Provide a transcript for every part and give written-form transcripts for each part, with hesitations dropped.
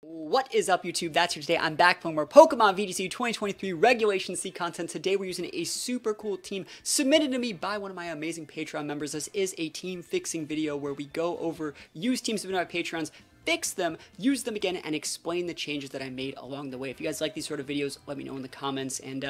What is up, YouTube? That's here today. I'm back for more Pokemon VGC 2023 Regulation C content. Today we're using a super cool team submitted to me by one of my amazing Patreon members. This is a team fixing video where we go over used teams submitted by Patreons, fix them, use them again, and explain the changes that I made along the way. If you guys like these sort of videos, let me know in the comments, and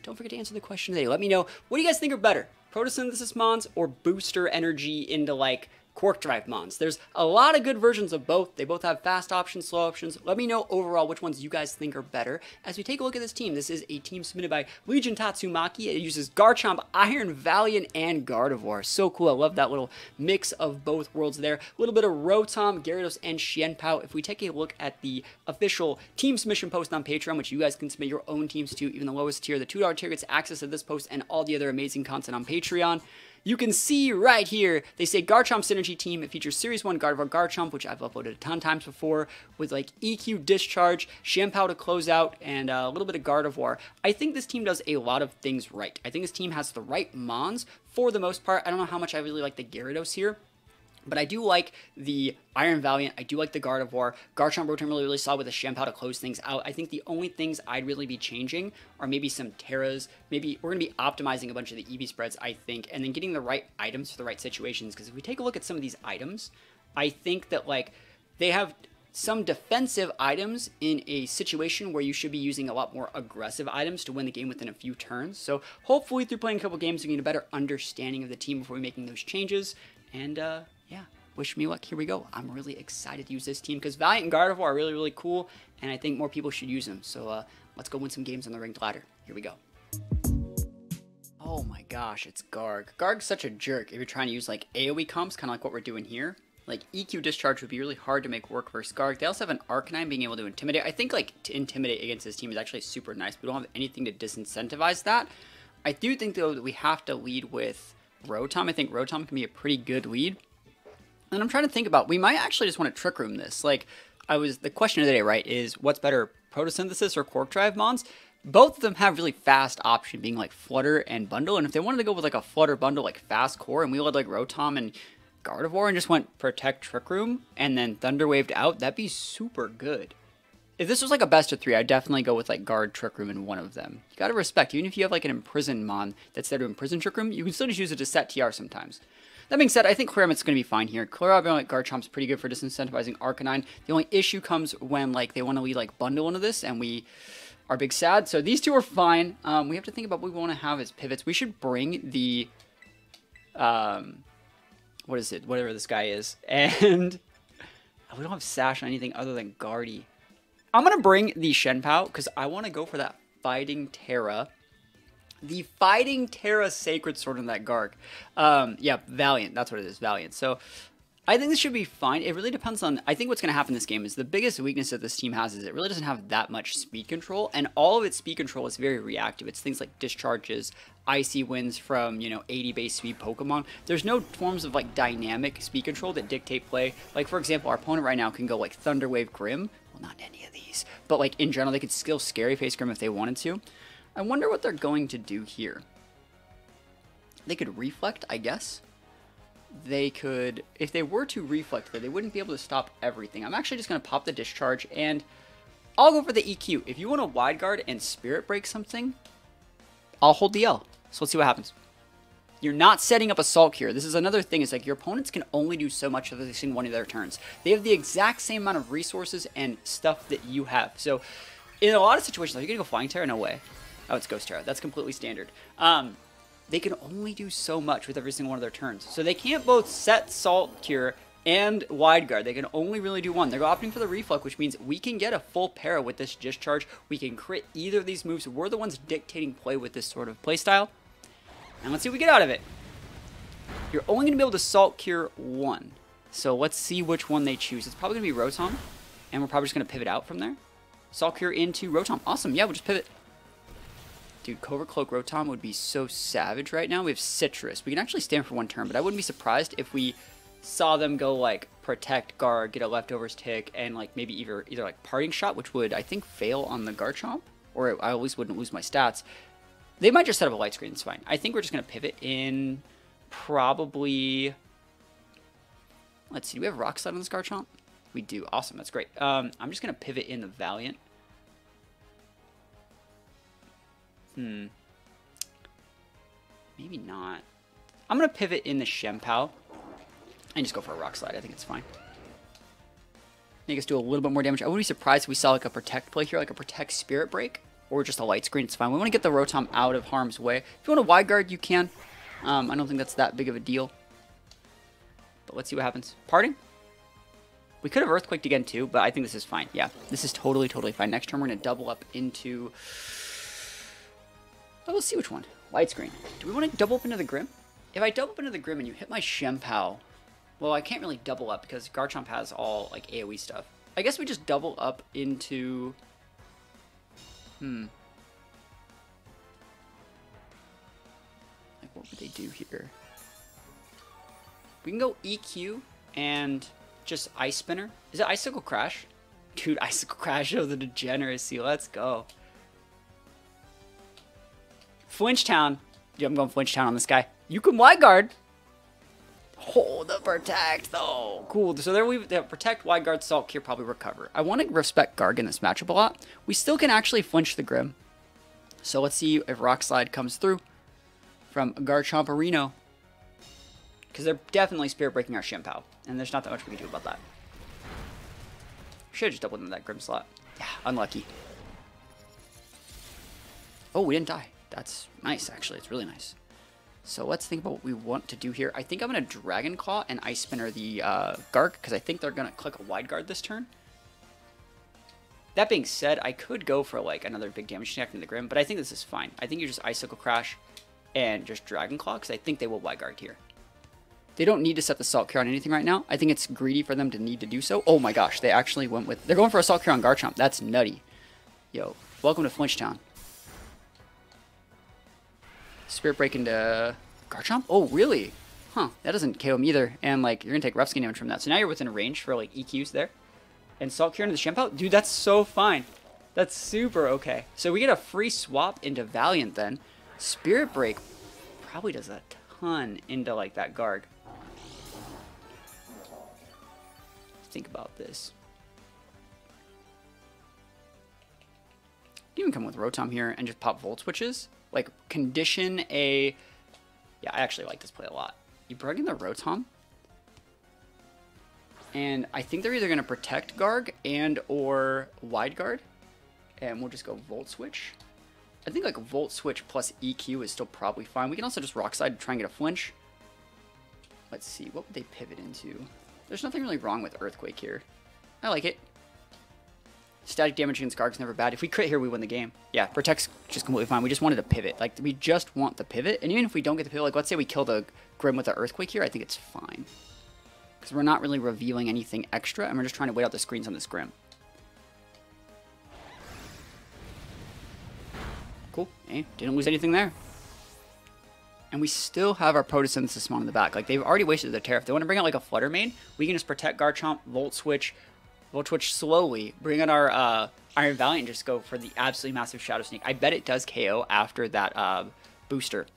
don't forget to answer the question today. Let me know, what do you guys think are better? Photosynthesis Mons or booster energy into like Quark Drive Mons? There's a lot of good versions of both. They both have fast options, slow options. Let me know overall which ones you guys think are better as we take a look at this team. This is a team submitted by Legion Tatsumaki. It uses Garchomp, Iron Valiant, and Gardevoir. So cool. I love that little mix of both worlds there. A little bit of Rotom, Gyarados, and Chien-Pao. If we take a look at the official team submission post on Patreon, which you guys can submit your own teams to, even the lowest tier, the $2 tier gets access to this post and all the other amazing content on Patreon. You can see right here, they say Garchomp Synergy Team. It features Series 1 Gardevoir Garchomp, which I've uploaded a ton of times before, with like EQ Discharge, Chien-Pao to close out, and a little bit of Gardevoir. I think this team does a lot of things right. I think this team has the right Mons for the most part. I don't know how much I really like the Gyarados here, but I do like the Iron Valiant. I do like the Gardevoir. Garchomp Rotom really solid with a Chien-Pao to close things out. I think the only things I'd really be changing are maybe some Teras. Maybe we're going to be optimizing a bunch of the EV spreads, I think, and then getting the right items for the right situations. Because if we take a look at some of these items, I think that like they have some defensive items in a situation where you should be using a lot more aggressive items to win the game within a few turns. So hopefully through playing a couple games, we get a better understanding of the team before we making those changes. And yeah, wish me luck. Here we go. I'm really excited to use this team because Valiant and Gardevoir are really, really cool, and I think more people should use them. So let's go win some games on the ranked ladder. Here we go. Oh my gosh, it's Garg. Garg's such a jerk if you're trying to use like AoE comps, kind of like what we're doing here. Like EQ Discharge would be really hard to make work versus Garg. They also have an Arcanine being able to Intimidate. I think like to Intimidate against this team is actually super nice. We don't have anything to disincentivize that. I do think though that we have to lead with Rotom. I think Rotom can be a pretty good lead. And I'm trying to think about, we might actually just want to Trick Room this. Like, the question of the day, right, is what's better, Photosynthesis or Quark Drive Mons? Both of them have really fast option, being like Flutter and Bundle. And if they wanted to go with like a Flutter Bundle, like Fast Core, and we led like Rotom and Gardevoir and just went Protect Trick Room and then Thunder Waved out, that'd be super good. If this was like a best of 3, I'd definitely go with like Guard Trick Room in one of them. You gotta respect, even if you have like an Imprison Mon that's there to Imprison Trick Room, you can still just use it to set TR sometimes. That being said, I think Clear Out's going to be fine here. Clear Out like Garchomp's pretty good for disincentivizing Arcanine. The only issue comes when like they want to lead like Bundle into this, and we are big sad. So these two are fine. We have to think about what we want to have as pivots. We should bring the what is it? Whatever this guy is, and we don't have Sash on anything other than Garde. I'm gonna bring the Chien-Pao because I want to go for that Fighting Tera. The Fighting Tera Sacred Sword in that Garg. Yeah, Valiant. That's what it is, Valiant. So I think this should be fine. It really depends on, I think what's going to happen in this game is the biggest weakness that this team has is it really doesn't have that much speed control, and all of its speed control is very reactive. It's things like discharges, icy winds from, 80 base speed Pokemon. There's no forms of like dynamic speed control that dictate play. Like for example, our opponent right now can go like Thunder Wave Grim. Well, not any of these, but like in general, they could still Scary Face Grim if they wanted to. I wonder what they're going to do here. They could Reflect, I guess. They could, if they were to Reflect, they wouldn't be able to stop everything. I'm actually just going to pop the Discharge, and I'll go for the EQ. If you want to Wide Guard and Spirit Break something, I'll hold the L. So let's see what happens. You're not setting up Assault here. This is another thing, is like your opponents can only do so much of this in one of their turns. They have the exact same amount of resources and stuff that you have. So in a lot of situations, are you going to go Flying Tera? No way. Oh, it's Ghost Tera. That's completely standard. They can only do so much with every single one of their turns. So they can't both set Salt Cure and Wide Guard. They can only really do one. They're opting for the Reflect, which means we can get a full para with this Discharge. We can crit either of these moves. We're the ones dictating play with this sort of playstyle. And let's see what we get out of it. You're only going to be able to Salt Cure one. So let's see which one they choose. It's probably going to be Rotom. And we're probably just going to pivot out from there. Salt Cure into Rotom. Awesome. Yeah, we'll just pivot. Dude, Covert Cloak Rotom would be so savage right now. We have Citrus. We can actually stand for one turn, but I wouldn't be surprised if we saw them go like Protect Guard, get a Leftovers tick, and like maybe either like Parting Shot, which would I think fail on the Garchomp, or I at least wouldn't lose my stats. They might just set up a light screen. It's fine. I think we're just gonna pivot in probably. Let's see. Do we have Rock Slide on this Garchomp? We do. Awesome. That's great. I'm just going to pivot in the Valiant. Maybe not. I'm going to pivot in the Chien-Pao and just go for a Rock Slide. I think it's fine. Make us do a little bit more damage. I wouldn't be surprised if we saw like a Protect play here, like a Protect Spirit Break, or just a Light Screen. It's fine. We want to get the Rotom out of harm's way. If you want to Wide Guard, you can. I don't think that's that big of a deal. But let's see what happens. Parting? We could have Earthquaked again too, but I think this is fine. Yeah, this is totally fine. Next turn we're going to double up into... Well, let's see which one. Light Screen. Do we want to double up into the Grim? If I double up into the Grim and you hit my Chien-Pao... Well, I can't really double up because Garchomp has all like AoE stuff. I guess we just double up into... Like, what would they do here? We can go EQ and just Ice Spinner. Is it Icicle Crash? Dude, Icicle Crash of the degeneracy. Let's go. Flinch Town. Dude, I'm going Flinch Town on this guy. You can Wide Guard. Hold the Protect, though. Cool. So there we have Protect, Wide Guard, Salt Cure, probably Recover. I want to respect Garg in this matchup a lot. We still can actually flinch the Grim. So let's see if Rock Slide comes through from Garchomp or Reno. Because they're definitely Spirit Breaking our Chien-Pao. And there's not that much we can do about that. Should have just doubled into that Grim slot. Yeah, unlucky. Oh, we didn't die. That's nice, actually. It's really nice. So let's think about what we want to do here. I think I'm going to Dragon Claw and Ice Spinner the Garg, because I think they're going to click a Wide Guard this turn. That being said, I could go for like another big damage connect in the Grim, but I think this is fine. I think you just Icicle Crash and just Dragon Claw, because I think they will Wide Guard here. They don't need to set the Salt Cure on anything right now. I think it's greedy for them to need to do so. Oh my gosh, they actually went with... They're going for a Salt Cure on Garchomp. That's nutty. Yo, welcome to Flinch Town. Spirit Break into Garchomp? Oh, really? Huh, that doesn't KO him either. And, like, you're going to take rough skin damage from that. So now you're within a range for, like, EQs there. And Salt Cure into the Chien-Pao? Dude, that's so fine. That's super okay. So we get a free swap into Valiant then. Spirit Break probably does a ton into, like, that Garg. Think about this. You can come with Rotom here and just pop Volt Switches. Like, condition a... Yeah, I actually like this play a lot. You bring in the Rotom. And I think they're either going to Protect Garg and or Wide Guard. And we'll just go Volt Switch. I think like Volt Switch plus EQ is still probably fine. We can also just Rock Slide to try and get a flinch. Let's see, what would they pivot into? There's nothing really wrong with Earthquake here. I like it. Static damage against Garg's never bad. If we crit here, we win the game. Yeah, Protect's just completely fine. We just wanted to pivot. Like, we just want the pivot. And even if we don't get the pivot, like, let's say we kill the Grim with the Earthquake here, I think it's fine. Because we're not really revealing anything extra, and we're just trying to wait out the screens on this Grim. Cool. Hey, didn't lose anything there. And we still have our Photosynthesis Mon in the back. Like, they've already wasted their Tera. If they want to bring out, like, a Flutter Mane, we can just Protect Garchomp, Volt Switch slowly, bring out our Iron Valiant, and just go for the absolutely massive Shadow Sneak. I bet it does KO after that booster.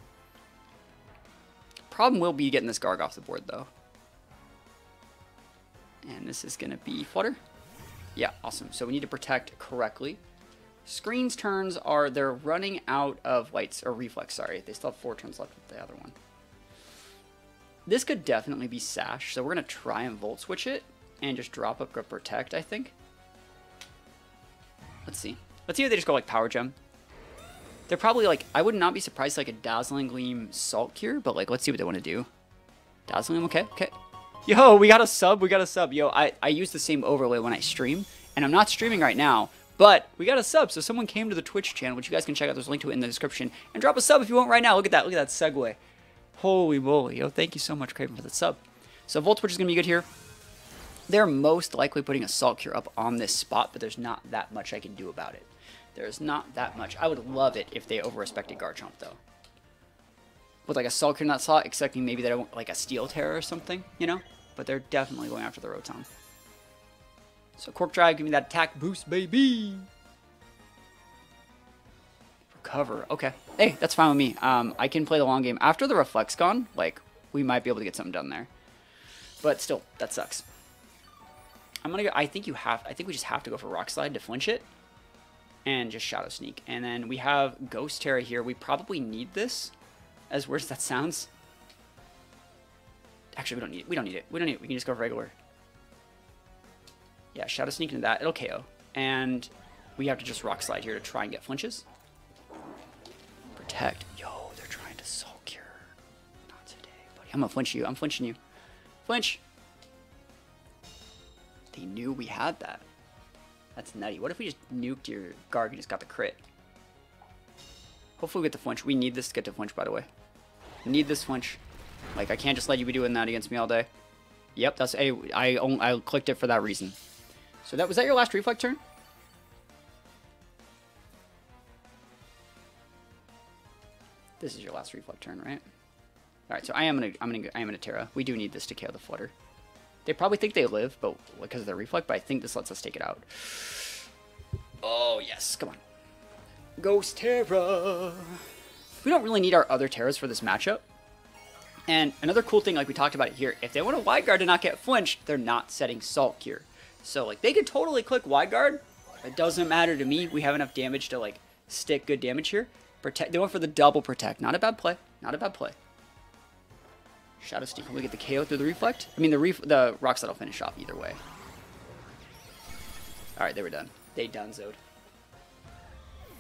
Problem will be getting this Garg off the board, though. And this is going to be Flutter. Yeah, awesome. So we need to Protect correctly. Screen's turns are, they're running out of Lights, or Reflex, sorry. They still have 4 turns left with the other one. This could definitely be Sash, so we're going to try and Volt Switch it. And just drop up Grip Protect, I think. Let's see. Let's see if they just go like Power Gem. They're probably like, I would not be surprised like a Dazzling Gleam Salt Cure, but like, let's see what they want to do. Dazzling Gleam, okay. Yo, we got a sub. Yo, I use the same overlay when I stream, and I'm not streaming right now, but we got a sub. So someone came to the Twitch channel, which you guys can check out. There's a link to it in the description, and drop a sub if you want right now. Look at that segue. Holy moly, yo, thank you so much, Craven, for the sub. So Volt Switch is going to be good here. They're most likely putting a Salt Cure up on this spot, but there's not that much I can do about it. There's not that much. I would love it if they over-respected Garchomp, though. With like a Salt Cure in that slot, expecting maybe that I want like a Steel Terror or something, you know? But they're definitely going after the Rotom. So Cork Drive, give me that attack boost, baby! Recover, okay. Hey, that's fine with me. I can play the long game. After the Reflex gone, like, we might be able to get something done there. But still, that sucks. I'm gonna go. I think we just have to go for Rock Slide to flinch it, and just Shadow Sneak. And then we have Ghost Tera here. We probably need this, as weird as that sounds. Actually, we don't need it. We don't need it. We don't need it. We can just go for regular. Yeah, Shadow Sneak into that. It'll KO. And we have to just Rock Slide here to try and get flinches. Protect. Yo, they're trying to Salt Cure. Not today, buddy. I'm gonna flinch you. I'm flinching you. Flinch. They knew we had that. That's nutty. What if we just nuked your Garde and just got the crit? Hopefully we get the flinch. We need this to get to flinch, by the way. We need this flinch. Like, I can't just let you be doing that against me all day. Yep, that's I clicked it for that reason. So was that your last Reflect turn? This is your last Reflect turn, right? All right, so I am gonna Tera. We do need this to KO the Flutter. They probably think they live, but because of their Reflect. But I think this lets us take it out. Oh yes, come on, Ghost Tera. We don't really need our other Teras for this matchup. And another cool thing, like we talked about it here, if they want to Wide Guard to not get flinched, they're not setting Salt Cure. So like they could totally click Wide Guard. It doesn't matter to me. We have enough damage to like stick good damage here. Protect. They went for the double protect. Not a bad play. Not a bad play. Shadow Sneak. We get the KO through the Reflect. I mean the Rock Slide will finish off either way. All right, they were done. They donezoed.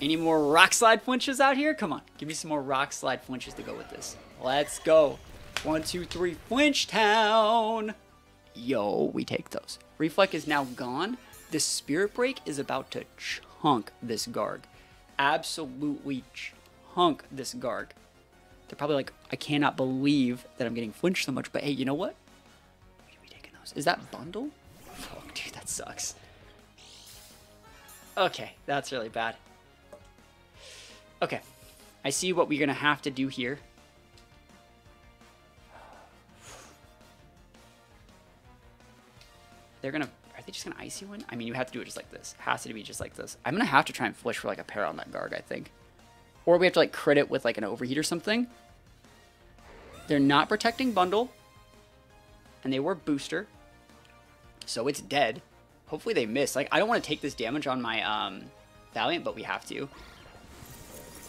Any more Rock Slide flinches out here? Come on, give me some more Rock Slide flinches to go with this. Let's go. 1, 2, 3, Flinch Town. Yo, we take those. Reflect is now gone. The Spirit Break is about to chunk this Garde. Absolutely chunk this Garde. They're probably like, I cannot believe that I'm getting flinched so much, but hey, you know what? We should be taking those. Is that bundle? Oh, dude, that sucks. Okay, that's really bad. Okay, I see what we're gonna have to do here. Are they just gonna Icy Wind? I mean, you have to do it just like this. It has to be just like this. I'm gonna have to try and flish for like a pair on that Garde, I think. Or we have to like crit it with like an Overheat or something. They're not protecting bundle. And they were booster. So it's dead. Hopefully they miss. Like, I don't want to take this damage on my Valiant, but we have to.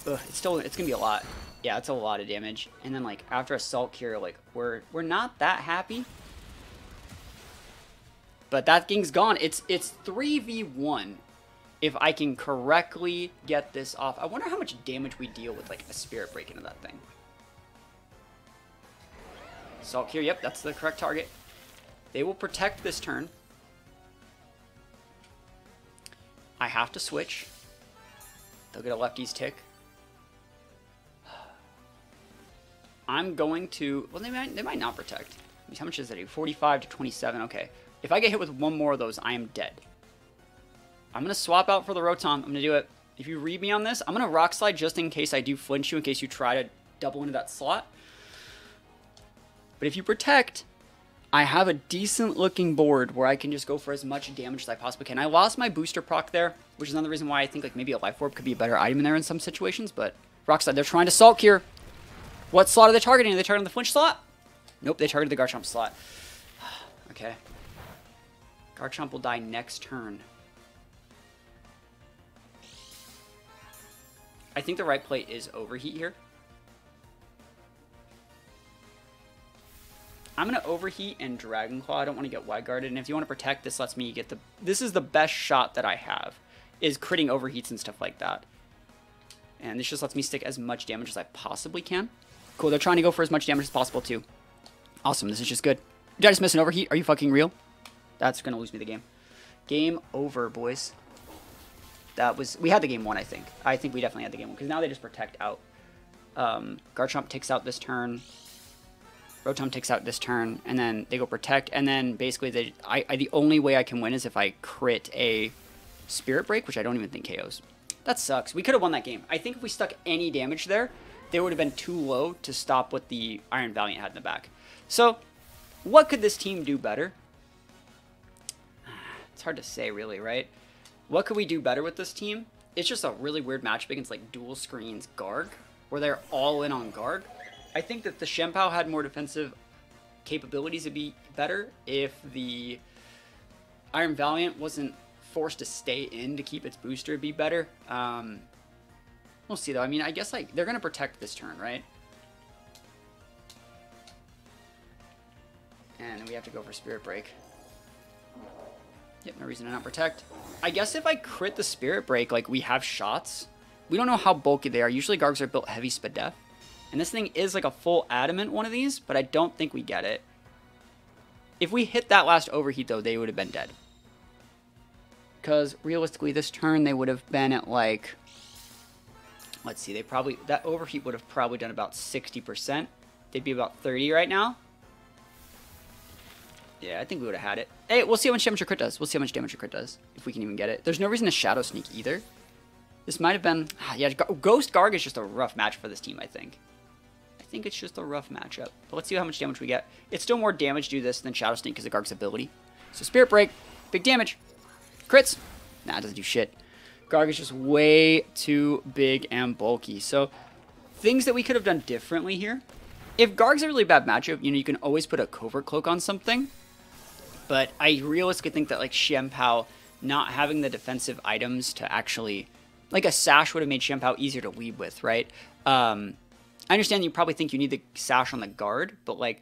Ugh, it's gonna be a lot. Yeah, it's a lot of damage. And then like after Assault Cure, like we're not that happy. But that thing's gone. It's 3v1 if I can correctly get this off. I wonder how much damage we deal with like a Spirit Break into that thing. Assault Cure, yep, that's the correct target. They will protect this turn. I have to switch. They'll get a lefty's tick. I'm going to, well, they might not protect. How much does that do? 45 to 27, okay. If I get hit with one more of those, I am dead. I'm going to swap out for the Rotom. I'm going to do it. If you read me on this, I'm going to Rock Slide just in case I do flinch you, in case you try to double into that slot. But if you protect, I have a decent looking board where I can just go for as much damage as I possibly can. I lost my booster proc there, which is another reason why I think like maybe a Life Orb could be a better item in there in some situations. But Rock Slide, they're trying to Salt Cure. What slot are they targeting? Are they targeting the flinch slot? Nope, they targeted the Garchomp slot. Okay. Garchomp will die next turn. I think the right play is Overheat here. I'm going to Overheat and Dragon Claw. I don't want to get Wide Guarded. And if you want to protect, this lets me get the... This is the best shot that I have, is critting Overheats and stuff like that. And this just lets me stick as much damage as I possibly can. Cool, they're trying to go for as much damage as possible, too. Awesome, this is just good. Did I just miss an Overheat? Are you fucking real? That's going to lose me the game. Game over, boys. That was... We had the game one, I think. I think we definitely had the game one, because now they just protect out. Garchomp takes out this turn. Rotom takes out this turn, and then they go protect, and then basically the only way I can win is if I crit a Spirit Break, which I don't even think KOs. That sucks. We could have won that game. I think if we stuck any damage there, they would have been too low to stop what the Iron Valiant had in the back. So, what could this team do better? It's hard to say, really, right? What could we do better with this team? It's just a really weird matchup against like dual screens Garde, where they're all in on Garde. I think that the Chien-Pao had more defensive capabilities to be better if the Iron Valiant wasn't forced to stay in to keep its booster be better. We'll see though. I mean, I guess like they're gonna protect this turn, right? And we have to go for Spirit Break. Yep, no reason to not protect. I guess if I crit the Spirit Break, like we have shots. We don't know how bulky they are. Usually Gargs are built heavy Spadef. And this thing is like a full adamant one of these, but I don't think we get it. If we hit that last overheat though, they would have been dead. Because realistically this turn they would have been at like, let's see, that overheat would have probably done about 60%. They'd be about 30 right now. Yeah, I think we would have had it. Hey, we'll see how much damage your crit does. We'll see how much damage your crit does, if we can even get it. There's no reason to Shadow Sneak either. This might have been... Yeah, Ghost Garg is just a rough match for this team, I think. I think it's just a rough matchup. But let's see how much damage we get. It's still more damage to do this than Shadow Sneak because of Garg's ability. So Spirit Break, big damage. Crits. Nah, it doesn't do shit. Garg is just way too big and bulky. So things that we could have done differently here. If Garg's a really bad matchup, you know, you can always put a Covert Cloak on something. But I realistically think that like Chien-Pao not having the defensive items to actually, like a Sash would have made Chien-Pao easier to lead with, right? I understand you probably think you need the Sash on the Garde, but like,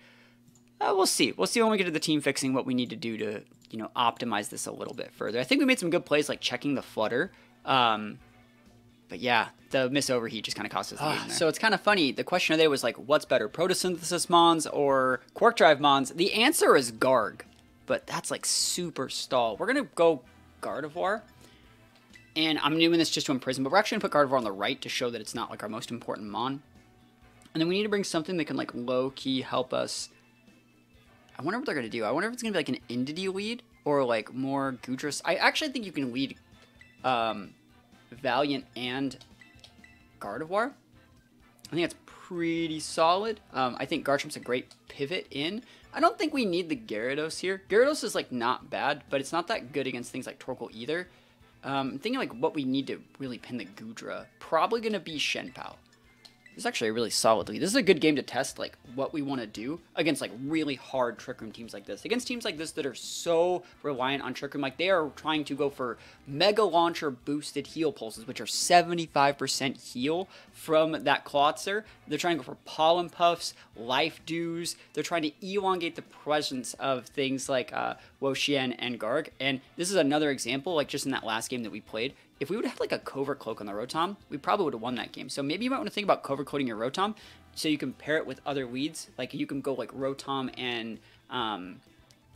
we'll see. We'll see when we get to the team fixing what we need to do to, you know, optimize this a little bit further. I think we made some good plays like checking the Flutter. But yeah, the miss overheat just kind of cost us the game there. So it's kind of funny. The question of the day was like, what's better, Photosynthesis Mons or Quark Drive Mons? The answer is Garg. But that's like super stall. We're going to go Gardevoir. And I'm doing this just to Imprison, but we're actually going to put Gardevoir on the right to show that it's not like our most important Mon. And then we need to bring something that can like low-key help us. I wonder what they're going to do. I wonder if it's going to be like an Indity lead or like more Gudras. I actually think you can lead Valiant and Gardevoir. I think that's pretty solid. I think Garchomp's a great pivot in. I don't think we need the Gyarados here. Gyarados is like not bad, but it's not that good against things like Torkoal either. I'm thinking like what we need to really pin the Gudra. Probably going to be Chien-Pao. This is actually a really solid lead. This is a good game to test like what we want to do against like really hard Trick Room teams like this. Against teams like this that are so reliant on Trick Room, like they are trying to go for Mega Launcher boosted heal pulses, which are 75% heal from that Klotzer. They're trying to go for Pollen Puffs, Life Dews. They're trying to elongate the presence of things like Wo-Chien and Garg. And this is another example, like just in that last game that we played. If we would have had like a Covert Cloak on the Rotom, we probably would have won that game. So maybe you might want to think about Covert Cloaking your Rotom so you can pair it with other leads. Like you can go like Rotom and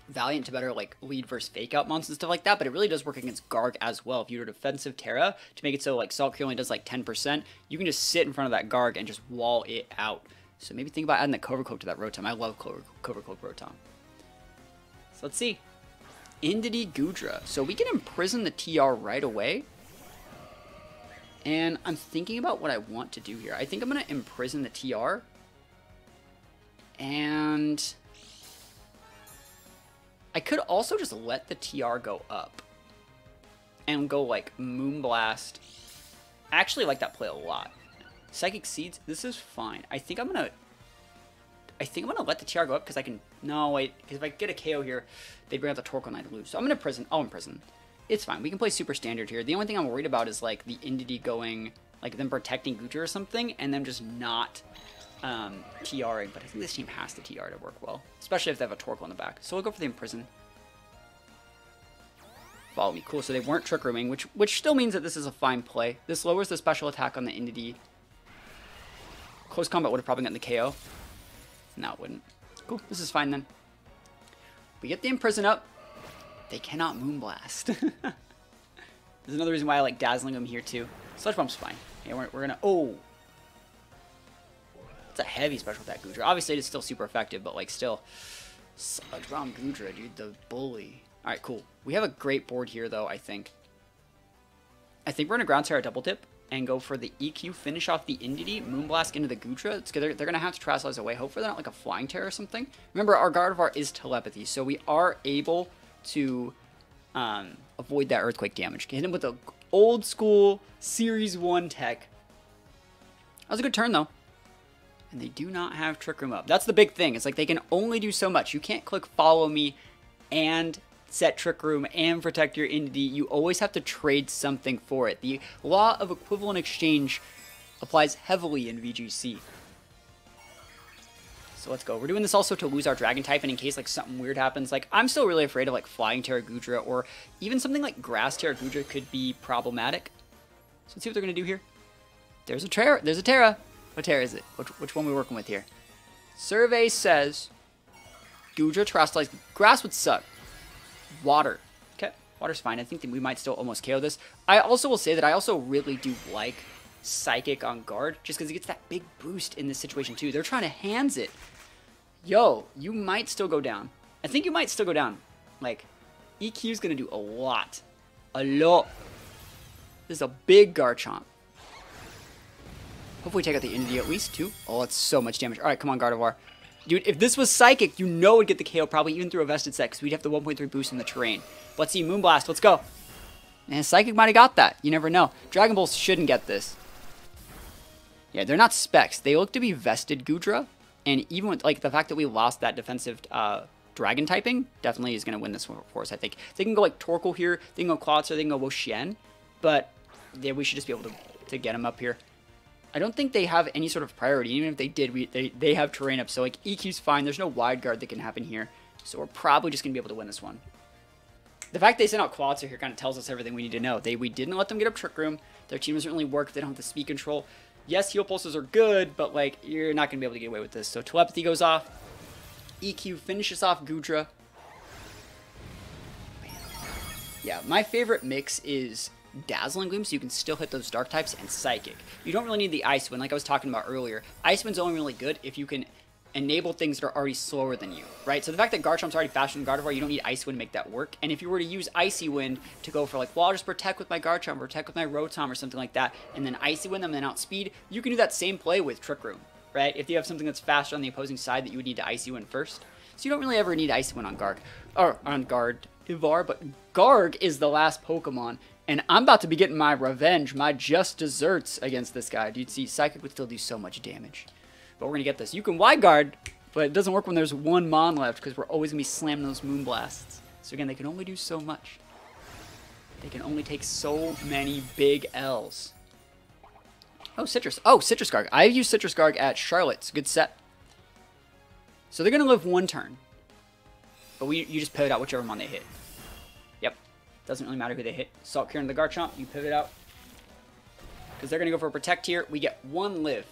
Valiant to better like lead versus Fake Out Mons and stuff like that. But it really does work against Garg as well. If you were defensive Tera to make it so like Salt Cure only does like 10%, you can just sit in front of that Garg and just wall it out. So maybe think about adding the Covert Cloak to that Rotom. I love Covert Cloak Rotom. So let's see. Indity Gudra. So we can imprison the TR right away. And I'm thinking about what I want to do here. I think I'm going to imprison the TR. And I could also just let the TR go up. And go like Moonblast. I actually like that play a lot. Psychic Seeds, this is fine. I think I'm going to let the TR go up because I can... No, wait. Because if I get a KO here, they bring out the Torkoal and I'd lose. So I'm going to imprison. I'll imprison. It's fine. We can play super standard here. The only thing I'm worried about is like the Indity going, like them protecting Gudra or something, and them just not TRing. But I think this team has the TR to work well, especially if they have a Torkoal in the back. So we'll go for the Imprison. Follow me. Cool. So they weren't Trick Rooming, which still means that this is a fine play. This lowers the special attack on the Indity. Close combat would have probably gotten the KO. No, it wouldn't. Cool. This is fine then. We get the Imprison up. They cannot Moonblast. There's another reason why I like Dazzling Gleam here too. Sludge Bomb's fine. Yeah, we're gonna... Oh! It's a heavy special attack Gudra. Obviously it is still super effective, but like still... Sludge Bomb Gudra, dude. The bully. Alright, cool. We have a great board here though, I think. I think we're gonna Ground Tera double tip and go for the EQ, finish off the Indity, Moonblast into the Gudra. They're going to have to Terrasilize away. Hopefully they're not like a Flying Terror or something. Remember, our Gardevoir is Telepathy, so we are able to avoid that Earthquake damage. Hit him with the old school Series 1 tech. That was a good turn, though. And they do not have Trick Room up. That's the big thing. It's like they can only do so much. You can't click Follow Me and set Trick Room and protect your Indy, you always have to trade something for it. The law of equivalent exchange applies heavily in VGC. So let's go. We're doing this also to lose our Dragon type, and in case like something weird happens. Like, I'm still really afraid of like Flying Terragudra, or even something like Grass Terragudra could be problematic. So let's see what they're going to do here. There's a Tera. There's a Tera. What Tera is it? Which one are we working with here? Survey says Gudra, Terrestrialize. Grass would suck. Water. Okay, water's fine. I think that we might still almost KO this. I also will say that I also really do like Psychic on Garde, just because it gets that big boost in this situation too. They're trying to hands it. Yo, you might still go down. I think you might still go down. Like, EQ's going to do a lot. A lot. This is a big Garchomp. Hopefully take out the Indy at least, too. Oh, that's so much damage. Alright, come on, Gardevoir. Dude, if this was Psychic, you know it would get the KO, probably even through a Vested set, because we'd have the 1.3 boost in the terrain. Let's see, Moonblast, let's go. And Psychic might have got that. You never know. Dragon Balls shouldn't get this. Yeah, they're not specs. They look to be Vested Gudra. And even with like the fact that we lost that defensive Dragon typing, definitely is going to win this one for us, I think. They can go like Torkoal here. They can go Clawitzer. They can go Wo-Chien. But yeah, we should just be able to get them up here. I don't think they have any sort of priority. Even if they did, they have terrain up. So like EQ's fine. There's no wide guard that can happen here. So we're probably just going to be able to win this one. The fact they sent out Clawitzer here kind of tells us everything we need to know. We didn't let them get up Trick Room. Their team doesn't really work if they don't have the speed control. Yes, heal pulses are good, but like you're not going to be able to get away with this. So Telepathy goes off. EQ finishes off Gudra. Man. Yeah, my favorite mix is Dazzling Gleam, so you can still hit those Dark types, and Psychic. You don't really need the Ice Wind, like I was talking about earlier. Ice Wind's only really good if you can enable things that are already slower than you, right? So the fact that Garchomp's already faster than Gardevoir, you don't need Ice Wind to make that work. And if you were to use Icy Wind to go for like, well, I'll just protect with my Garchomp, or protect with my Rotom or something like that, and then Icy Wind them, then outspeed, you can do that same play with Trick Room, right? If you have something that's faster on the opposing side that you would need to Icy Wind first. So you don't really ever need Icy Wind on Gardevoir, but Garg is the last Pokemon, and I'm about to be getting my revenge, my just desserts against this guy. You'd see Psychic would still do so much damage. But we're going to get this. You can Wide Guard, but it doesn't work when there's one Mon left, because we're always going to be slamming those Moonblasts. So again, they can only do so much. They can only take so many big L's. Oh, Citrus. Oh, Citrus Garg. I've used Citrus Garg at Charlotte. It's a good set. So they're going to live one turn. But you just pivot out whichever Mon they hit. Yep. Doesn't really matter who they hit. Salt Cure into the Garchomp. You pivot out. Because they're going to go for a Protect here. We get one live.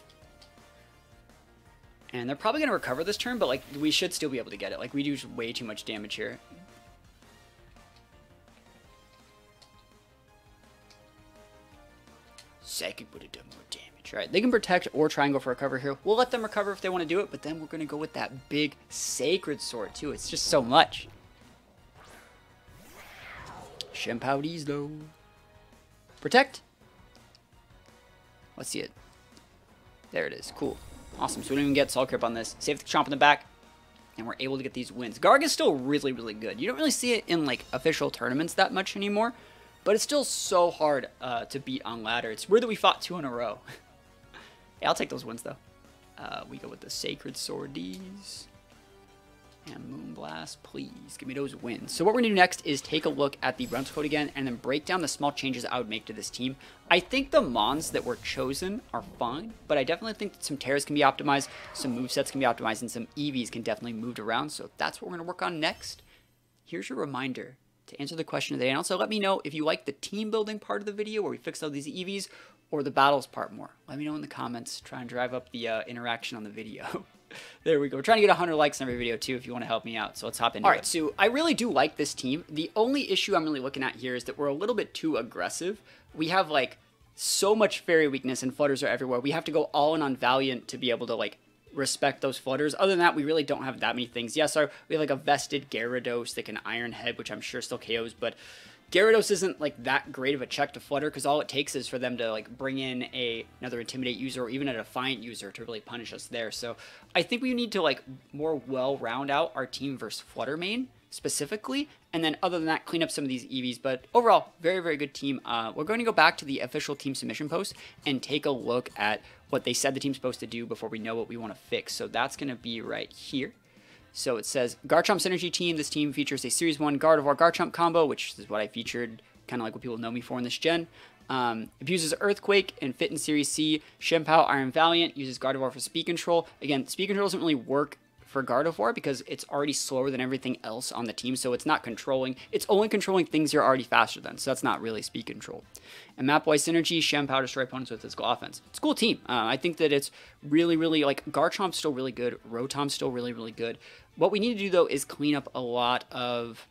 And they're probably going to recover this turn, but like we should still be able to get it. Like we do way too much damage here. Psychic would have done more damage. All right, they can protect or try and go for a recover here. We'll let them recover if they want to do it, but then we're going to go with that big Sacred Sword too. It's just so much. Chien-Pao these though. Protect. Let's see it. There it is. Cool. Awesome, so we don't even get Soul Grip on this. Save the Chomp in the back, and we're able to get these wins. Garg is still really, really good. You don't really see it in, like, official tournaments that much anymore, but it's still so hard to beat on ladder. It's weird that we fought 2 in a row. Yeah, I'll take those wins, though. We go with the Sacred Swordies. And Moonblast, please. Give me those wins. So what we're going to do next is take a look at the Realms Code again and then break down the small changes I would make to this team. I think the Mons that were chosen are fine, but I definitely think that some Teras can be optimized, some movesets can be optimized, and some EVs can definitely be moved around. So that's what we're going to work on next. Here's your reminder to answer the question of the day. And also let me know if you like the team building part of the video where we fix all these EVs or the battles part more. Let me know in the comments. Try and drive up the interaction on the video. There we go. We're trying to get 100 likes in every video too if you want to help me out. So let's hop into it. Alright, so I really do like this team. The only issue I'm really looking at here is that we're a little bit too aggressive. We have like so much fairy weakness and flutters are everywhere. We have to go all in on Valiant to be able to like respect those flutters. Other than that, we really don't have that many things. Yes, we have like a vested Gyarados that can Iron Head, which I'm sure still KOs, but Gyarados isn't like that great of a check to flutter because all it takes is for them to like bring in another Intimidate user or even a Defiant user to really punish us there. So I think we need to like more well round out our team versus Flutter main specifically, and then other than that clean up some of these EVs. But overall, very, very good team. We're going to go back to the official team submission post and take a look at what they said the team's supposed to do before we know what we want to fix. So that's going to be right here. So it says, Garchomp Synergy Team. This team features a Series 1 Gardevoir Garchomp combo, which is what I featured, kind of like what people know me for in this gen. Abuses Earthquake and fit in Series C. Chien-Pao Iron Valiant uses Gardevoir for speed control. Again, speed control doesn't really work for Gardevoir because it's already slower than everything else on the team, so it's not controlling. It's only controlling things you're already faster than, so that's not really speed control. And map-wise synergy, Chien-Pao destroy opponents with physical offense. It's a cool team. I think that it's really, like, Garchomp's still really good. Rotom's still really, good. What we need to do, though, is clean up a lot of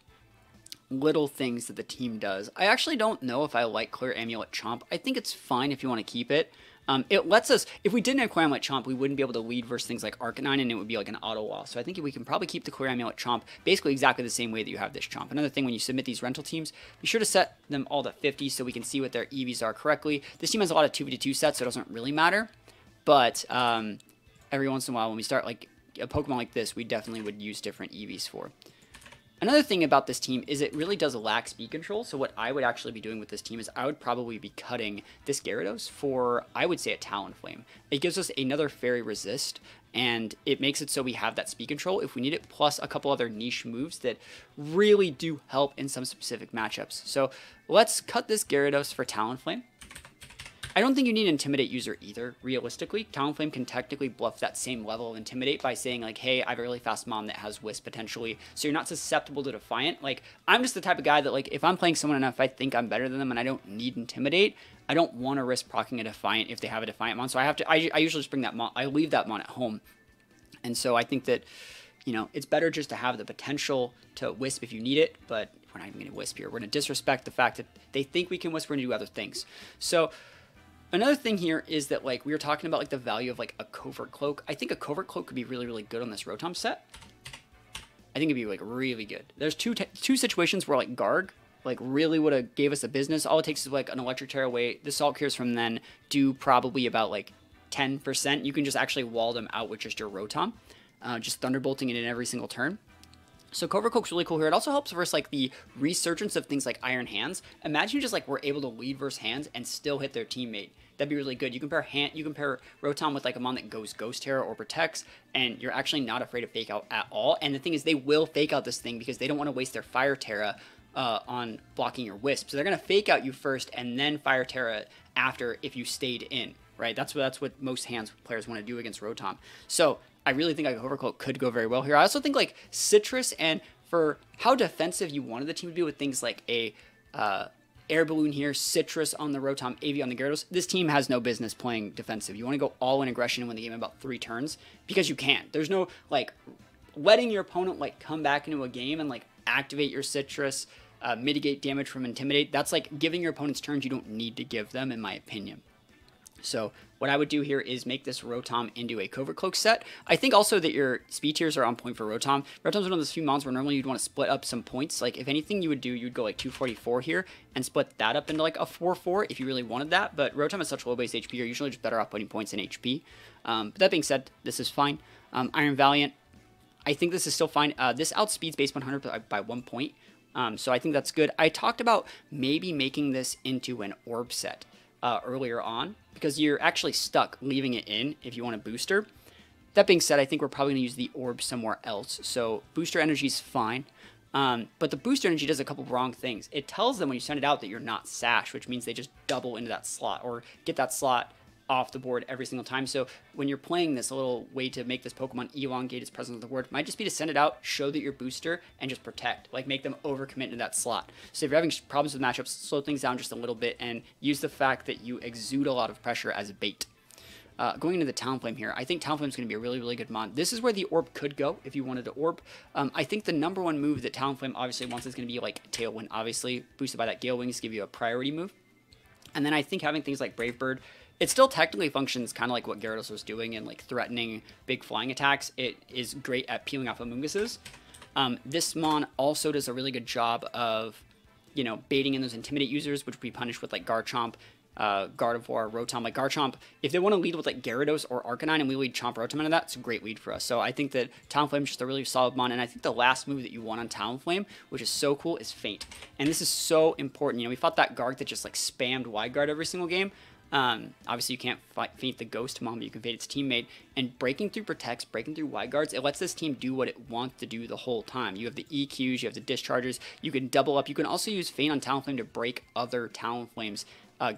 little things that the team does. I actually don't know if I like Clear Amulet Chomp. I think it's fine if you want to keep it. It lets us, if we didn't have Clear Amulet Chomp, we wouldn't be able to lead versus things like Arcanine, and it would be like an auto wall. So I think we can probably keep the Clear Amulet Chomp basically exactly the same way that you have this Chomp. Another thing, when you submit these rental teams, be sure to set them all to 50 so we can see what their EVs are correctly. This team has a lot of 2v2 sets, so it doesn't really matter. But every once in a while, when we start like a Pokemon like this, we definitely would use different EVs for. Another thing about this team is it really does lack speed control, so what I would actually be doing with this team is I would probably be cutting this Gyarados for, I would say, a Talonflame. It gives us another Fairy Resist, and it makes it so we have that speed control if we need it, plus a couple other niche moves that really do help in some specific matchups. So let's cut this Gyarados for Talonflame. I don't think you need an Intimidate user either, realistically. Talonflame can technically bluff that same level of Intimidate by saying, like, hey, I have a really fast Mom that has Wisp potentially, so you're not susceptible to Defiant. Like, I'm just the type of guy that, like, if I'm playing someone enough, I think I'm better than them and I don't need Intimidate, I don't want to risk proccing a Defiant if they have a Defiant Mon, so I usually just bring that Mon, I leave that Mon at home. And so I think that, you know, it's better just to have the potential to Wisp if you need it, but we're not even going to Wisp here. We're going to disrespect the fact that they think we can Wisp, we're going to do other things. So another thing here is that, like, we were talking about, like, the value of, like, a Covert Cloak. I think a Covert Cloak could be really good on this Rotom set. I think it'd be, like, really good. There's two situations where, like, Garde, like, really would have gave us a business. All it takes is, like, an Electric Tear away. The Salt Cures from then do probably about, like, 10%. You can just actually wall them out with just your Rotom, just Thunderbolting it in every single turn. So Covert Cloak's really cool here. It also helps versus, like, the resurgence of things like Iron Hands. Imagine just, like, we're able to lead versus Hands and still hit their teammate. That'd be really good. You compare Rotom with, like, a Mon that goes Ghost Terror or Protects, and you're actually not afraid of Fake Out at all. And the thing is, they will Fake Out this thing because they don't want to waste their Fire Tera on blocking your Wisp. So they're going to Fake Out you first and then Fire Tera after if you stayed in, right? That's what most Hands players want to do against Rotom. So I really think like Covert Cloak could go very well here. I also think, like, Citrus, and for how defensive you wanted the team to be with things like a Air Balloon here, Citrus on the Rotom, AV on the Gyarados, this team has no business playing defensive. You want to go all-in aggression and win the game in about 3 turns, because you can't. There's no, like, letting your opponent, like, come back into a game and, like, activate your Citrus, mitigate damage from Intimidate. That's, like, giving your opponents turns you don't need to give them, in my opinion. So what I would do here is make this Rotom into a Covert Cloak set. I think also that your speed tiers are on point for Rotom. Rotom's one of those few mons where normally you'd want to split up some points. Like, if anything you would do, you'd go like 244 here and split that up into like a 4-4 if you really wanted that. But Rotom has such low base HP, you're usually just better off putting points in HP. But that being said, this is fine. Iron Valiant, I think this is still fine. This outspeeds base 100 by 1 point. So I think that's good. I talked about maybe making this into an orb set earlier on, because you're actually stuck leaving it in if you want a booster. That being said, I think we're probably going to use the orb somewhere else. So booster energy is fine. But the booster energy does a couple wrong things. It tells them when you send it out that you're not Sash, which means they just double into that slot or get that slot off the board every single time. So when you're playing this, a little way to make this Pokemon elongate its presence on the board might just be to send it out, show that you're booster, and just protect. Like, make them overcommit into that slot. So if you're having problems with matchups, slow things down just a little bit and use the fact that you exude a lot of pressure as bait. Going into the Talonflame here, I think Talonflame is going to be a really good mon. This is where the Orb could go if you wanted to Orb. I think the #1 move that Talonflame obviously wants is going to be like Tailwind, obviously, boosted by that Gale Wings, give you a priority move. And then I think having things like Brave Bird, it still technically functions kind of like what Gyarados was doing and like threatening big flying attacks. It is great at peeling off Amoonguses. This mon also does a really good job of, you know, baiting in those Intimidate users, which would be punished with like Garchomp, Gardevoir, Rotom. Like Garchomp, if they want to lead with like Gyarados or Arcanine and we lead Chomp Rotom into that, it's a great lead for us. So I think that Talonflame is just a really solid mon, and I think the last move that you want on Talonflame, which is so cool, is Feint. And this is so important. You know, we fought that Garde that just like spammed Wide Guard every single game. Obviously, you can't feint the Ghost Mom, but you can feint its teammate. And breaking through protects, breaking through wide guards, it lets this team do what it wants to do the whole time. You have the EQs, you have the discharges, you can double up. You can also use Feint on Talonflame to break other Talonflame's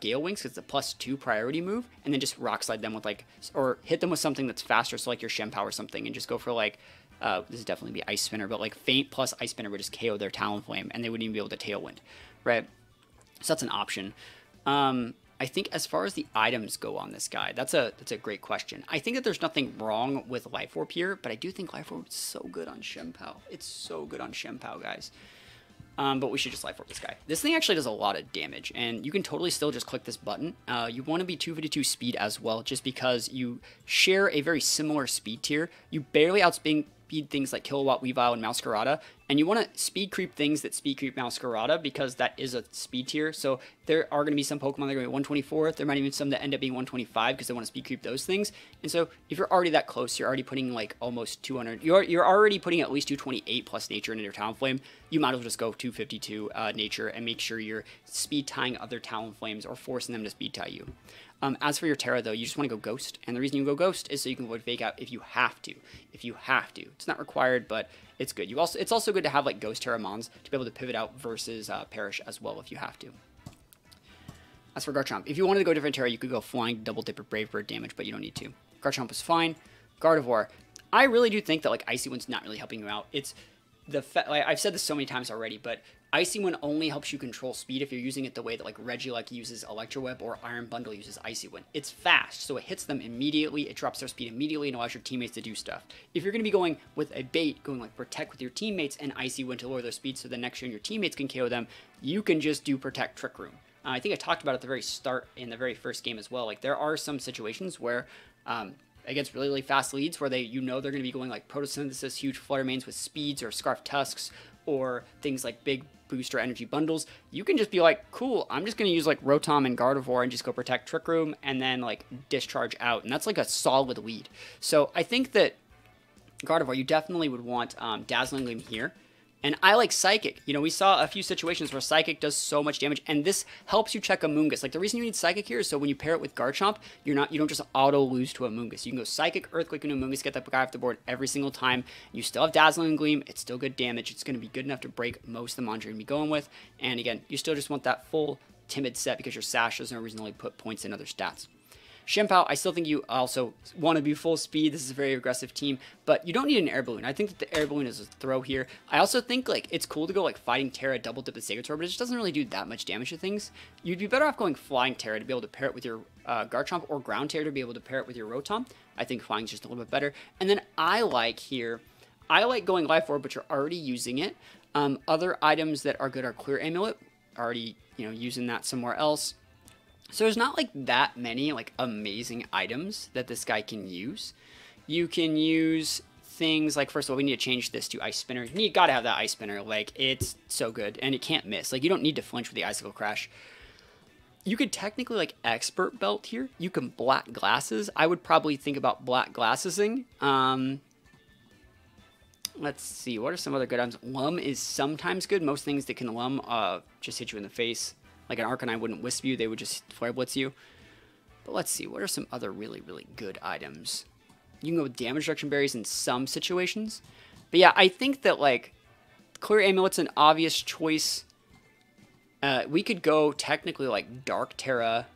Gale Wings, because it's a +2 priority move, and then just rock slide them with like, or hit them with something that's faster, so like your Chien-Pao or something, and just go for like, this is definitely be Ice Spinner, but like Feint plus Ice Spinner would just KO their Talonflame, and they wouldn't even be able to Tailwind, right? So that's an option. I think as far as the items go on this guy, that's a great question. I think that there's nothing wrong with Life Orb here, but I do think Life Orb is so good on Chien-Pao. It's so good on Chien-Pao, guys. But we should just Life Orb this guy. This thing actually does a lot of damage, and you can totally still just click this button. You want to be 252 speed as well, just because you share a very similar speed tier. You barely outspeed things like Kilowatt, Weavile, and Masquerada, and you want to speed creep things that speed creep Masquerada, because that is a speed tier. So there are going to be some Pokemon that are going to be 124. There might even be some that end up being 125 because they want to speed creep those things. And so if you're already that close, you're already putting like almost 200. You're already putting at least 228 plus nature into your Talonflame. You might as well just go 252 nature and make sure you're speed tying other Talonflames or forcing them to speed tie you. As for your Tera, though, you just want to go Ghost, and the reason you go Ghost is so you can avoid Fake Out if you have to. If you have to. It's not required, but it's good. It's also good to have like Ghost Tera Mons to be able to pivot out versus Perish as well if you have to. As for Garchomp, if you wanted to go different Tera, you could go Flying, Double Dip, or Brave Bird damage, but you don't need to. Garchomp is fine. Gardevoir, I really do think that like Icy Wind's not really helping you out. It's like, I've said this so many times already, but Icy Wind only helps you control speed if you're using it the way that like Regieleki uses Electro Web or Iron Bundle uses Icy Wind. It's fast, so it hits them immediately, it drops their speed immediately, and allows your teammates to do stuff. If you're going to be going with a bait, going like Protect with your teammates and Icy Wind to lower their speed so the next turn your teammates can KO them, you can just do Protect Trick Room. I think I talked about it at the very start in the very first game as well. Like there are some situations where against really, really fast leads where they're going to be going like Photosynthesis, huge Flutter Mains with speeds or Scarf Tusks or things like big booster energy bundles, you can just be like, cool, I'm just going to use like Rotom and Gardevoir and just go Protect Trick Room and then like discharge out. And that's like a solid lead. So I think that Gardevoir, you definitely would want Dazzling Gleam here. And I like Psychic. You know, we saw a few situations where Psychic does so much damage, and this helps you check Amoonguss. Like, the reason you need Psychic here is so when you pair it with Garchomp, you don't just auto-lose to Amoonguss. You can go Psychic, Earthquake, and Amoonguss, get that guy off the board every single time. You still have Dazzling Gleam. It's still good damage. It's going to be good enough to break most of the mons you're going to be going with. And again, you still just want that full Timid set because your Sash, there's no reason to only put points in other stats. Chien-Pao, I still think you also want to be full speed. This is a very aggressive team, but you don't need an Air Balloon. I think that the Air Balloon is a throw here. I also think like it's cool to go like Fighting Tera, Double Dip the Sacred Sword, but it just doesn't really do that much damage to things. You'd be better off going Flying Tera to be able to pair it with your Garchomp, or Ground Tera to be able to pair it with your Rotom. I think Flying is just a little bit better. And then I like going Life Orb, but you're already using it. Other items that are good are Clear Amulet, already using that somewhere else. So there's not like that many like amazing items that this guy can use. You can use things like, first of all, we need to change this to Ice Spinner. You gotta have that Ice Spinner. Like, it's so good and it can't miss. Like, you don't need to flinch with the Icicle Crash. You could technically like Expert Belt here. You can Black Glasses. I would probably think about Black Glassesing. Let's see, what are some other good items? Lum is sometimes good. Most things that can Lum just hit you in the face. Like an Arcanine wouldn't Wisp you, they would just Flare Blitz you. But let's see, what are some other really, really good items? You can go with Damage Reduction Berries in some situations. But yeah, I think that like Clear Amulet's an obvious choice. We could go technically like Dark Tera,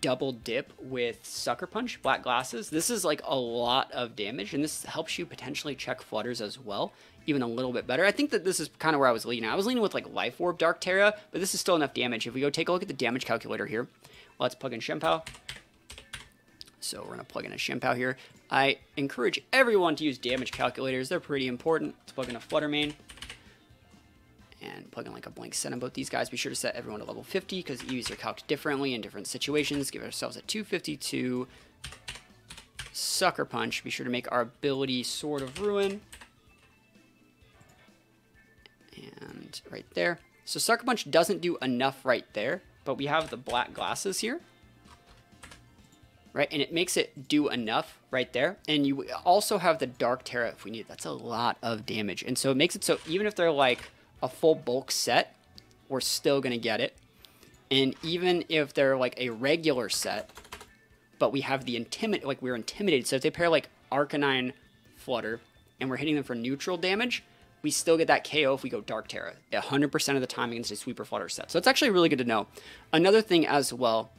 Double Dip with Sucker Punch, Black Glasses. This is like a lot of damage, and this helps you potentially check Flutters as well, even a little bit better. I think that this is kind of where I was leaning. I was leaning with like Life Orb, Dark Tera, but this is still enough damage. If we go take a look at the damage calculator here, let's plug in Chien-Pao. So we're going to plug in a Chien-Pao here. I encourage everyone to use damage calculators. They're pretty important. Let's plug in a Flutter Mane. And plug in like a blank set on both these guys. Be sure to set everyone to level 50 because you use your calc differently in different situations. Give ourselves a 252 Sucker Punch. Be sure to make our ability Sword of Ruin. And right there. So Sucker Punch doesn't do enough right there, but we have the Black Glasses here. Right, and it makes it do enough right there. And you also have the Dark Tera if we need it. That's a lot of damage. And so it makes it so even if they're like a full bulk set, we're still going to get it. And even if they're like a regular set, but we have the we're intimidated. So if they pair like Arcanine Flutter and we're hitting them for neutral damage, we still get that KO if we go Dark Tera 100% of the time against a Sweeper Flutter set. So it's actually really good to know. Another thing as well,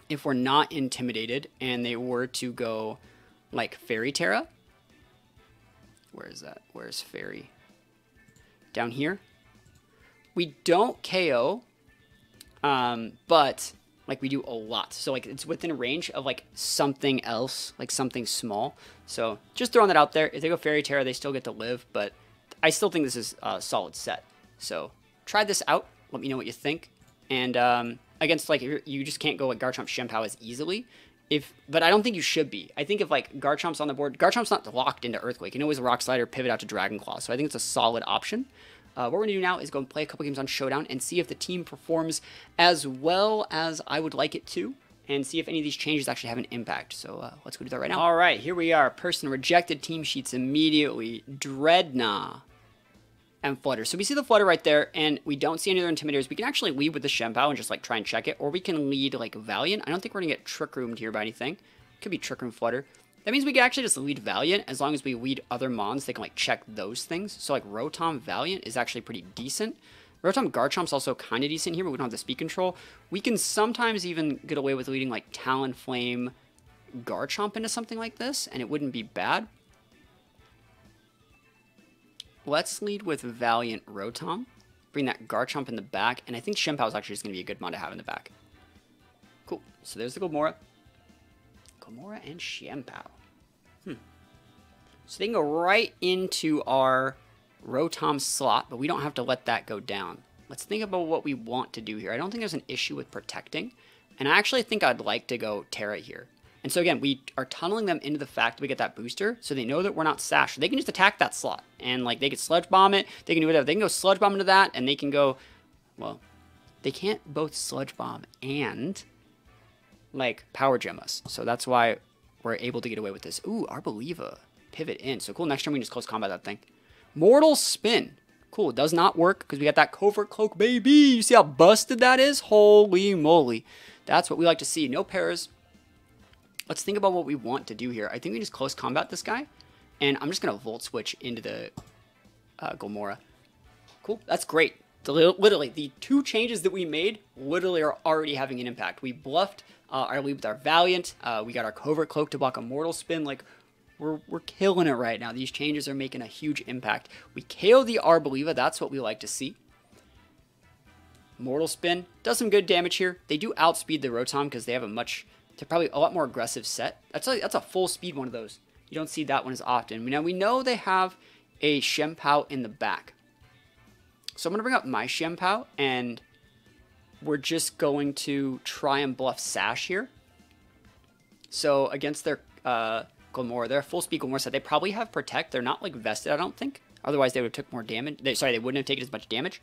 if we're not intimidated and they were to go like Fairy Tera, where is that? Where's Fairy? Down here. We don't KO, but like we do a lot. So like it's within range of like something else, like something small. So just throwing that out there. If they go Fairy Tera, they still get to live, but I still think this is a solid set. So try this out. Let me know what you think. And against like you just can't go like Garchomp Chien-Pao as easily. But I don't think you should be. I think if like Garchomp's on the board, Garchomp's not locked into Earthquake. You can always Rock Slide or pivot out to Dragon Claw. So I think it's a solid option. What we're going to do now is go and play a couple games on Showdown and see if the team performs as well as I would like it to, and see if any of these changes actually have an impact. So let's go do that right now. All right, here we are. Person rejected team sheets immediately. Dreadnought and Flutter. So we see the Flutter right there, and we don't see any other Intimidators. We can actually lead with the Chien-Pao and just like try and check it, or we can lead like Valiant. I don't think we're going to get Trick Roomed here by anything. Could be Trick Room Flutter. That means we can actually just lead Valiant. As long as we lead other Mons, they can like check those things. So like Rotom Valiant is actually pretty decent. Rotom Garchomp's also kind of decent here, but we don't have the speed control. We can sometimes even get away with leading like Talonflame Garchomp into something like this, and it wouldn't be bad. Let's lead with Valiant Rotom. Bring that Garchomp in the back, and I think Chien-Pao is actually just going to be a good Mon to have in the back. Cool. So there's the Gomora. Gomora and Chien-Pao. So they can go right into our Rotom slot, but we don't have to let that go down. Let's think about what we want to do here. I don't think there's an issue with protecting, and I actually think I'd like to go Tera here. And so again, we are tunneling them into the fact that we get that booster, so they know that we're not Sash. They can just attack that slot, and like they can Sludge Bomb it, they can do whatever. They can go Sludge Bomb into that, and they can go, well, they can't both Sludge Bomb and like Power Gem us. So that's why we're able to get away with this. Ooh, Arboliva. Pivot in. So cool, next turn we can just close combat that thing. Mortal Spin. Cool, it does not work because we got that Covert Cloak, baby. You see how busted that is? Holy moly. That's what we like to see. No pairs. Let's think about what we want to do here. I think we just close combat this guy. And I'm just going to Volt Switch into the Gomora. Cool, that's great. Literally, the two changes that we made literally are already having an impact. We bluffed our lead with our Valiant. We got our Covert Cloak to block a Mortal Spin. Like, we're killing it right now. These changes are making a huge impact. We KO the Arboliva. That's what we like to see. Mortal Spin does some good damage here. They do outspeed the Rotom because they have they're probably a lot more aggressive set. That's a full speed one of those. You don't see that one as often. We know they have a Chien-Pao in the back. So I'm going to bring up my Chien-Pao, and we're just going to try and bluff Sash here. So against their Gomora, they're full speed Gomora set. They probably have Protect. They're not like vested, I don't think. Otherwise, they would have took more damage. They wouldn't have taken as much damage.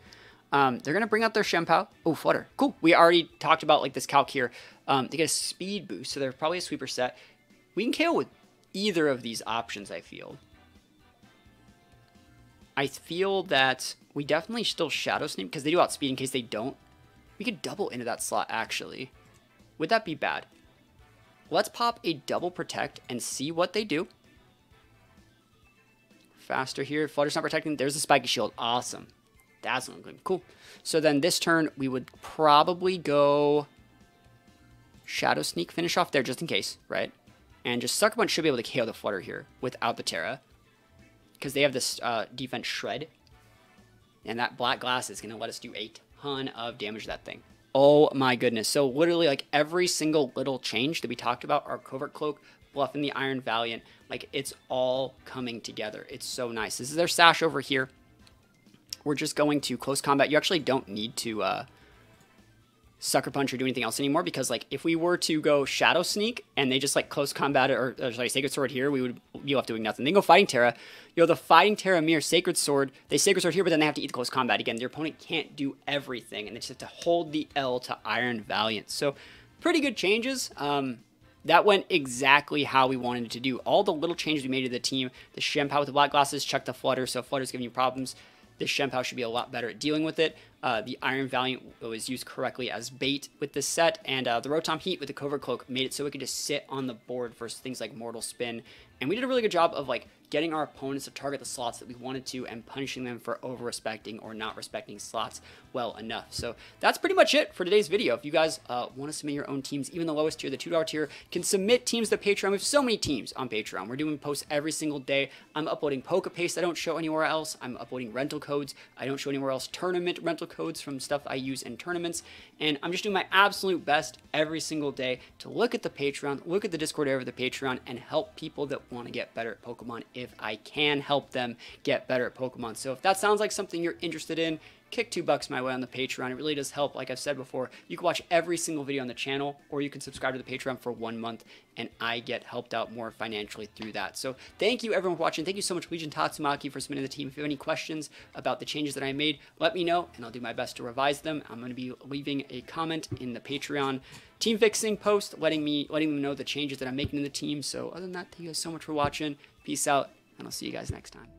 They're going to bring out their Chien-Pao. Oh, Flutter. Cool. We already talked about like this calc here. They get a speed boost, so they're probably a sweeper set. We can KO with either of these options, I feel. I feel that we definitely still Shadow Sneak because they do outspeed in case they don't. We could double into that slot, actually. Would that be bad? Let's pop a double Protect and see what they do. Faster here. Flutter's not protecting. There's a Spiky Shield. Awesome. Dazzling Gleam. Cool. So then this turn, we would probably go Shadow Sneak, finish off there just in case, right? And just Sucker Punch should be able to KO the Flutter here without the Tera. Because they have this defense Shred. And that Black Glass is going to let us do a ton of damage to that thing. Oh my goodness. So literally like every single little change that we talked about, our Covert Cloak, bluffing the Iron Valiant, like it's all coming together. It's so nice. This is their Sash over here. We're just going to close combat. You actually don't need to Sucker Punch or do anything else anymore because like if we were to go Shadow Sneak and they just like close combat or sorry, Sacred Sword here, we would be left doing nothing. They can go Fighting Tera. The Fighting Tera mirror Sacred Sword. They Sacred Sword here, but then they have to eat the close combat again. Their opponent can't do everything, and they just have to hold the L to Iron Valiant. So pretty good changes. That went exactly how we wanted it to do. All the little changes we made to the team. The Chien-Pao with the Black Glasses, check the Flutter, so Flutter's giving you problems. This Chien-Pao should be a lot better at dealing with it. the Iron Valiant was used correctly as bait with this set, and the Rotom Heat with the Covert Cloak made it so it could just sit on the board versus things like Mortal Spin. And we did a really good job of like getting our opponents to target the slots that we wanted to and punishing them for over-respecting or not respecting slots well enough. So that's pretty much it for today's video. If you guys want to submit your own teams, even the lowest tier, the $2 tier, can submit teams to Patreon. We have so many teams on Patreon. We're doing posts every single day. I'm uploading Poke Paste I don't show anywhere else. I'm uploading rental codes I don't show anywhere else. Tournament rental codes from stuff I use in tournaments. And I'm just doing my absolute best every single day to look at the Patreon, look at the Discord area of the Patreon, and help people that want to get better at Pokemon if I can help them get better at Pokemon. So if that sounds like something you're interested in, kick $2 my way on the Patreon. It really does help. Like I've said before, you can watch every single video on the channel, or you can subscribe to the Patreon for 1 month, and I get helped out more financially through that. So thank you everyone for watching. Thank you so much, Legion Tatsumaki, for submitting the team. If you have any questions about the changes that I made, let me know, and I'll do my best to revise them. I'm going to be leaving a comment in the Patreon team fixing post, letting them know the changes that I'm making in the team. So other than that, thank you guys so much for watching. Peace out, and I'll see you guys next time.